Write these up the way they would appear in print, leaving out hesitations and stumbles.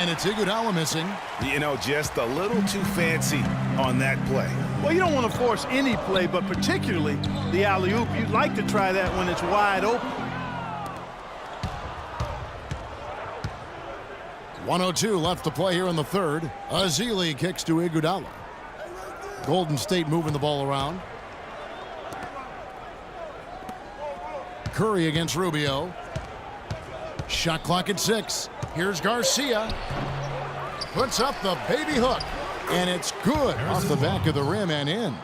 And it's Iguodala missing. You know, just a little too fancy on that play. Well, you don't want to force any play, but particularly the alley-oop. You'd like to try that when it's wide open. 1:02 left to play here in the third. Azili kicks to Iguodala. Golden State moving the ball around. Curry against Rubio. Shot clock at 6. Here's Garcia. Puts up the baby hook. And it's good off the back of the rim and in.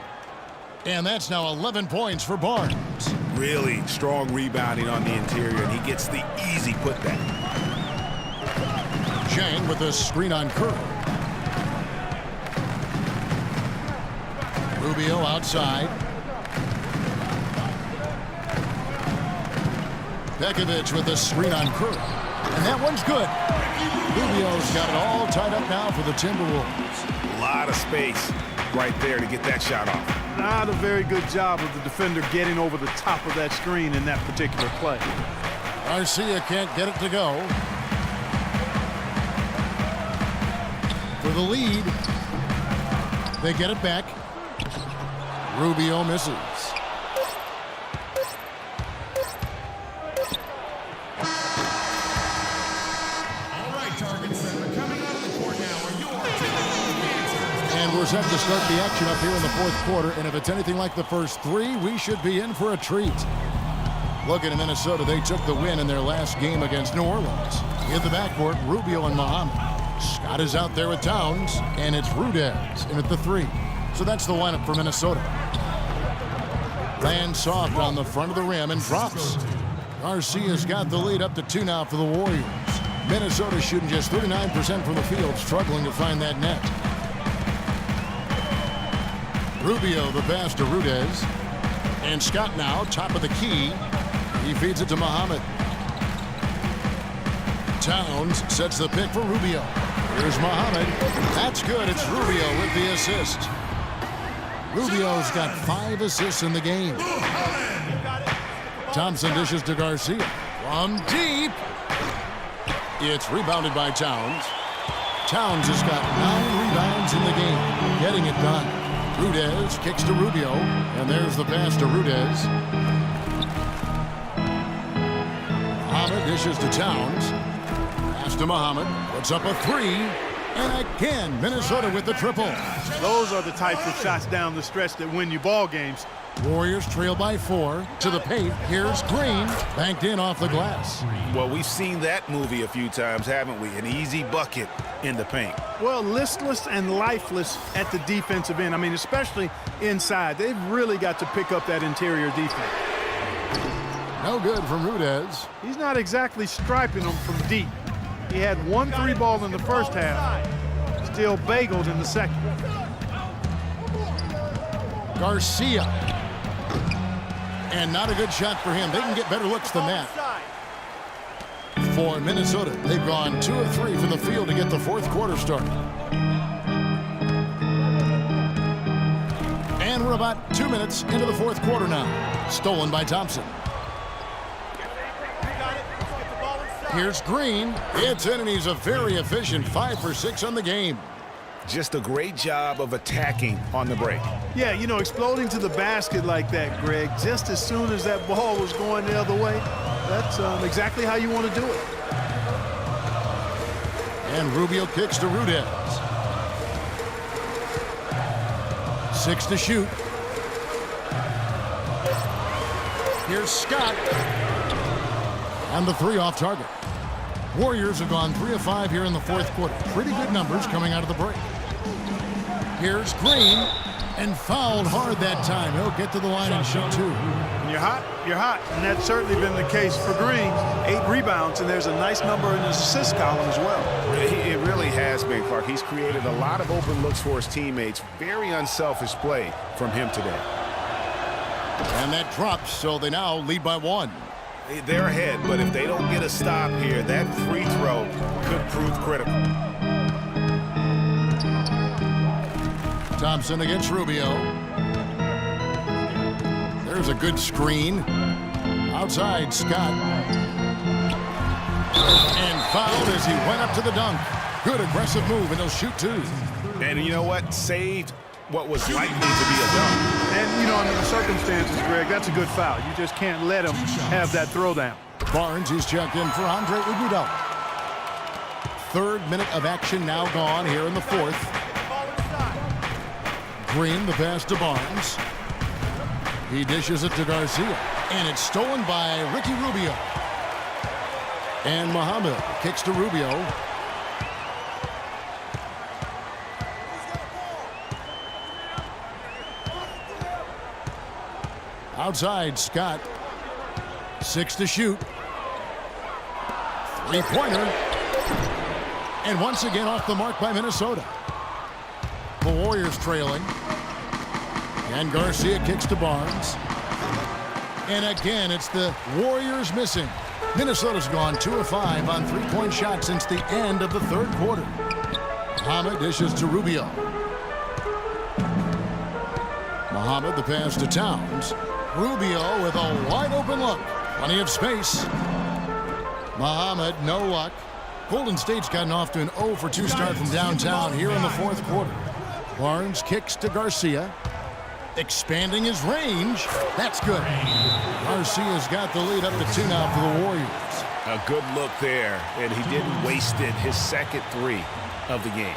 And that's now 11 points for Barnes. Really strong rebounding on the interior, and he gets the easy putback. Zhang with a screen on Curry. Rubio outside. Pekovic with a screen on Curry. And that one's good. Rubio's got it all tied up now for the Timberwolves. A lot of space right there to get that shot off. Not a very good job of the defender getting over the top of that screen in that particular play. Garcia can't get it to go. For the lead. They get it back. Rubio misses. And we're set to start the action up here in the fourth quarter. And if it's anything like the first three, we should be in for a treat. Looking at Minnesota, they took the win in their last game against New Orleans. In the backcourt, Rubio and Muhammad. Scott is out there with Towns, and it's Rudez in at the 3. So that's the lineup for Minnesota. Lands soft on the front of the rim and drops. Garcia's got the lead up to 2 now for the Warriors. Minnesota shooting just 39% from the field, struggling to find that net. Rubio the pass to Rudez. And Scott now, top of the key. He feeds it to Muhammad. Towns sets the pick for Rubio. Here's Muhammad. That's good. It's Rubio with the assist. Rubio's got 5 assists in the game. Thompson dishes to Garcia. From deep. It's rebounded by Towns. Towns has got 9 rebounds in the game. Getting it done. Rudez kicks to Rubio. And there's the pass to Rudez. Muhammad dishes to Towns. Pass to Muhammad. Puts up a 3. And again, Minnesota with the triple. Those are the types of shots down the stretch that win you ball games. Warriors trail by 4 to the paint. Here's Green, banked in off the glass. Well, we've seen that movie a few times, haven't we? An easy bucket in the paint. Well, listless and lifeless at the defensive end. I mean, especially inside. They've really got to pick up that interior defense. No good from Rudez. He's not exactly striping them from deep. He had 1 3-ball in the first half. Still bageled in the second. Garcia. And not a good shot for him. They can get better looks than that. For Minnesota, they've gone 2 of 3 from the field to get the fourth quarter started. And we're about 2 minutes into the fourth quarter now. Stolen by Thompson. Here's Green. It's in, and he's a very efficient 5 for 6 on the game. Just a great job of attacking on the break. Yeah, you know, exploding to the basket like that, Greg, just as soon as that ball was going the other way, that's exactly how you want to do it. And Rubio kicks to Rudez. 6 to shoot. Here's Scott. And the 3 off target. Warriors have gone 3 of 5 here in the fourth quarter. Pretty good numbers coming out of the break. Here's Green. And fouled hard that time. He'll get to the line and shoot 2. When you're hot, you're hot. And that's certainly been the case for Green. 8 rebounds, and there's a nice number in his assist column as well. It really has been, Clark. He's created a lot of open looks for his teammates. Very unselfish play from him today. And that drops, so they now lead by 1. They're ahead, but if they don't get a stop here, that free throw could prove critical. Thompson against Rubio. There's a good screen. Outside, Scott. And fouled as he went up to the dunk. Good aggressive move, and he'll shoot two. And you know what? Saved what was likely to be a dunk. And, you know, under the circumstances, Greg, that's a good foul. You just can't let him have that throwdown. Barnes is checked in for Andre Iguodala. Third minute of action now gone here in the fourth. Green, the pass to Barnes. He dishes it to Garcia, and it's stolen by Ricky Rubio. And Muhammad kicks to Rubio. Outside, Scott. 6 to shoot. Three-pointer. And once again off the mark by Minnesota. The Warriors trailing. And Garcia kicks to Barnes. And again, it's the Warriors missing. Minnesota's gone 2 of 5 on three-point shots since the end of the third quarter. Muhammad dishes to Rubio. Muhammad, the pass to Towns. Rubio with a wide-open look. Plenty of space. Muhammad, no luck. Golden State's gotten off to an 0 for 2 start from downtown here in the fourth quarter. Barnes kicks to Garcia. Expanding his range. That's good. Garcia's got the lead up to 2 now for the Warriors. A good look there, and he didn't waste it. His second 3 of the game.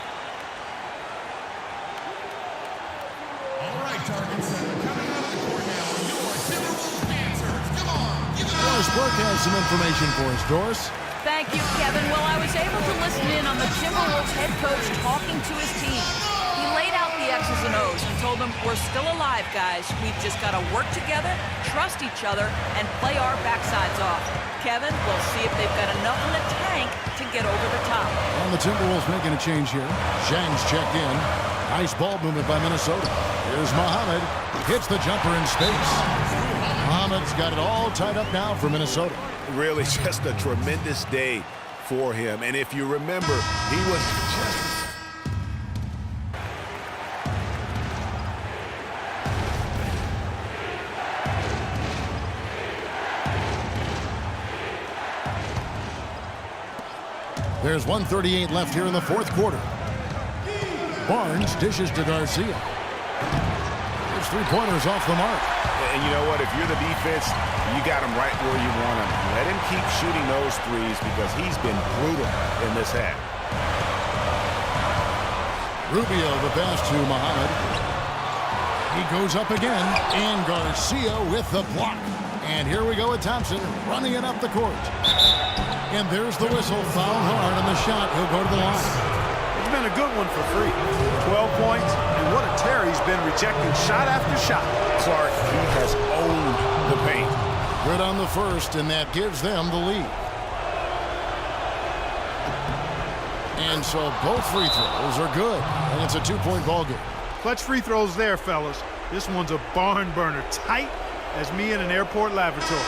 All right, target setter, coming out of the court now. Your Timberwolves answers. Come on, give it up. Doris Burke has some information for us. Doris? Thank you, Kevin. Well, I was able to listen in on the Timberwolves head coach talking to his team. He laid out the X's and O's and told them, we're still alive, guys. We've just got to work together, trust each other, and play our backsides off. Kevin, we'll see if they've got enough in the tank to get over the top. And the Timberwolves making a change here. Zhang's checked in. Nice ball movement by Minnesota. Here's Muhammad. Hits the jumper in space. Muhammad's got it all tied up now for Minnesota. Really just a tremendous day for him. And if you remember, he was just... There's 1:38 left here in the fourth quarter. Barnes dishes to Garcia. His three-pointers off the mark. And you know what? If you're the defense, you got him right where you want him. Let him keep shooting those threes because he's been brutal in this half. Rubio, the pass to Muhammad. He goes up again, and Garcia with the block. And here we go with Thompson running it up the court. And there's the whistle, foul hard on the shot. He'll go to the line. It's been a good one for free. 12 points, and what a tear he's been rejecting shot after shot. Clark, he has owned the paint. Good on the first, and that gives them the lead. And so both free throws are good, and it's a 2-point ball game. Clutch free throws there, fellas. This one's a barn burner, tight as me in an airport lavatory.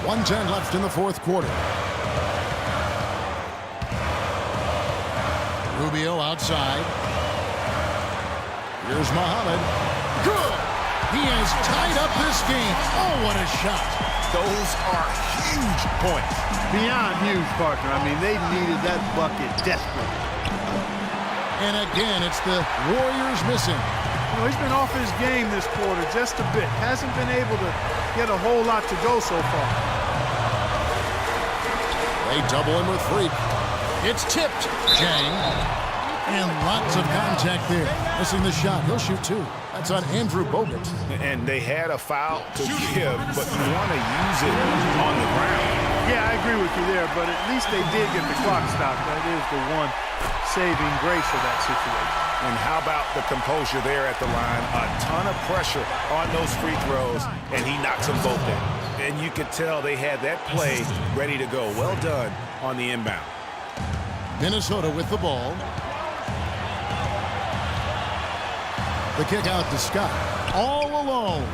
.110 left in the fourth quarter. Rubio outside. Here's Muhammad. Good! He has tied up this game. Oh, what a shot. Those are huge points. Beyond huge, partner. I mean, they needed that bucket desperately. And again, it's the Warriors missing. You know, he's been off his game this quarter just a bit. Hasn't been able to get a whole lot to go so far. They double him with Freak. It's tipped. Zhang. And lots of contact there. Missing the shot. He'll shoot 2. That's on Andrew Bogut. And they had a foul to give, but you want to use it on the ground. Yeah, I agree with you there, but at least they did get the clock stopped. That is the one saving grace of that situation. And how about the composure there at the line? A ton of pressure on those free throws, and he knocks them both down. And you could tell they had that play ready to go. Well done on the inbound. Minnesota with the ball. The kick out to Scott. All alone.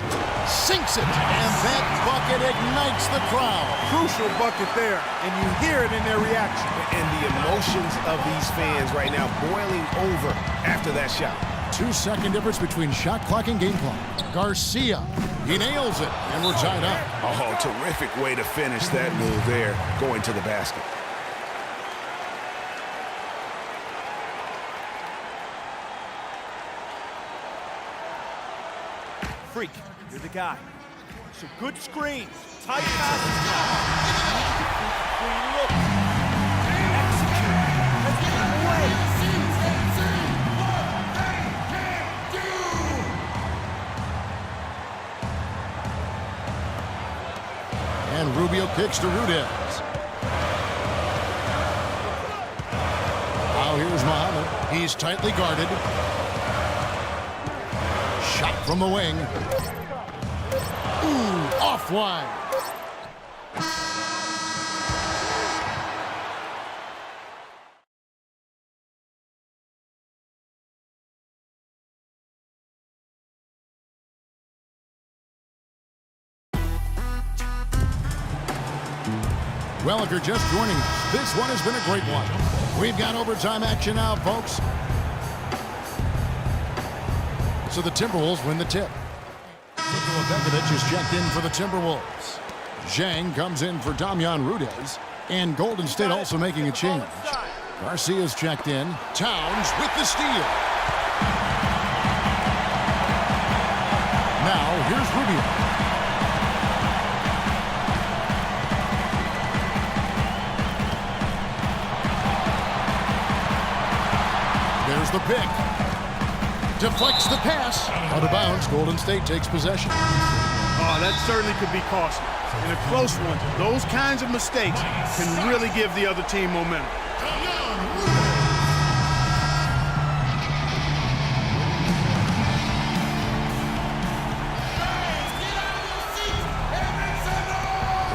Sinks it. And that bucket ignites the crowd. Crucial bucket there, and you hear it in their reaction. And the emotions of these fans right now boiling over after that shot. 2-second difference between shot clock and game clock. Garcia. He nails it, and we're tied up. Oh, terrific way to finish that move there, going to the basket. Freak, you're the guy. So good screens, tight passes. Clean look. Execute. Let's get him away. And Rubio kicks to Rudez. Now here's Muhammad. He's tightly guarded. Shot from the wing. Ooh, offline. Well, if you're just joining us, this one has been a great one. We've got overtime action now, folks. So the Timberwolves win the tip. Nikola Begovic is checked in for the Timberwolves. Zhang comes in for Damian Rudez. And Golden State also making a change. Garcia's checked in. Towns with the steal. Now, here's Rubio. There's the pick. Deflects the pass. Out of bounds. Golden State takes possession. Oh, that certainly could be costly. In a close one, those kinds of mistakes can really give the other team momentum.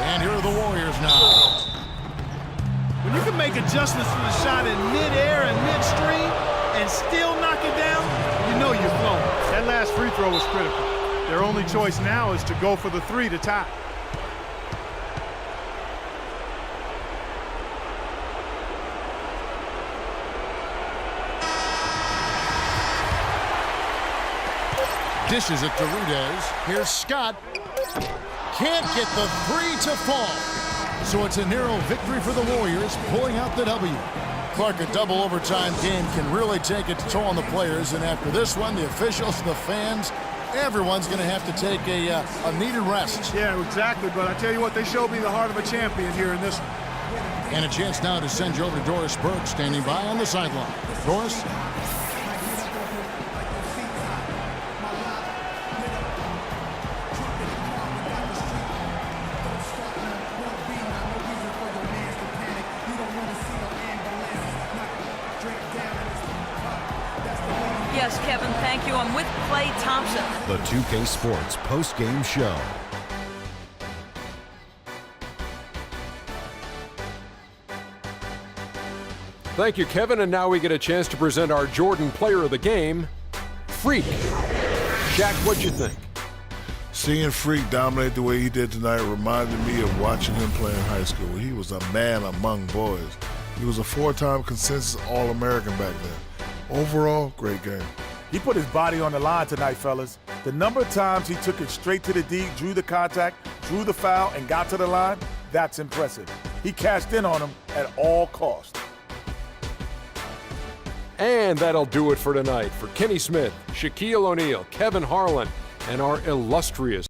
And here are the Warriors now. When you can make adjustments to the shot in mid-air and midstream and still knock it down, you know you're flowing. That last free throw was critical. Their only choice now is to go for the three to tie. Dishes it to Rudez. Here's Scott. Can't get the three to fall. So it's a narrow victory for the Warriors, pulling out the W. Clark, a double overtime game can really take its toll on the players, and after this one, the officials, the fans, everyone's going to have to take a needed rest. Yeah, exactly, but I tell you what, they showed me the heart of a champion here in this one. And a chance now to send you over to Doris Burke, standing by on the sideline. Doris? Yes, Kevin, thank you. I'm with Klay Thompson. The 2K Sports post-game show. Thank you, Kevin, and now we get a chance to present our Jordan Player of the Game, Freak. Shaq, what'd you think? Seeing Freak dominate the way he did tonight reminded me of watching him play in high school. He was a man among boys. He was a four-time consensus All-American back then. Overall, great game. He put his body on the line tonight, fellas. The number of times he took it straight to the D, drew the contact, drew the foul, and got to the line, that's impressive. He cashed in on him at all costs. And that'll do it for tonight. For Kenny Smith, Shaquille O'Neal, Kevin Harlan, and our illustrious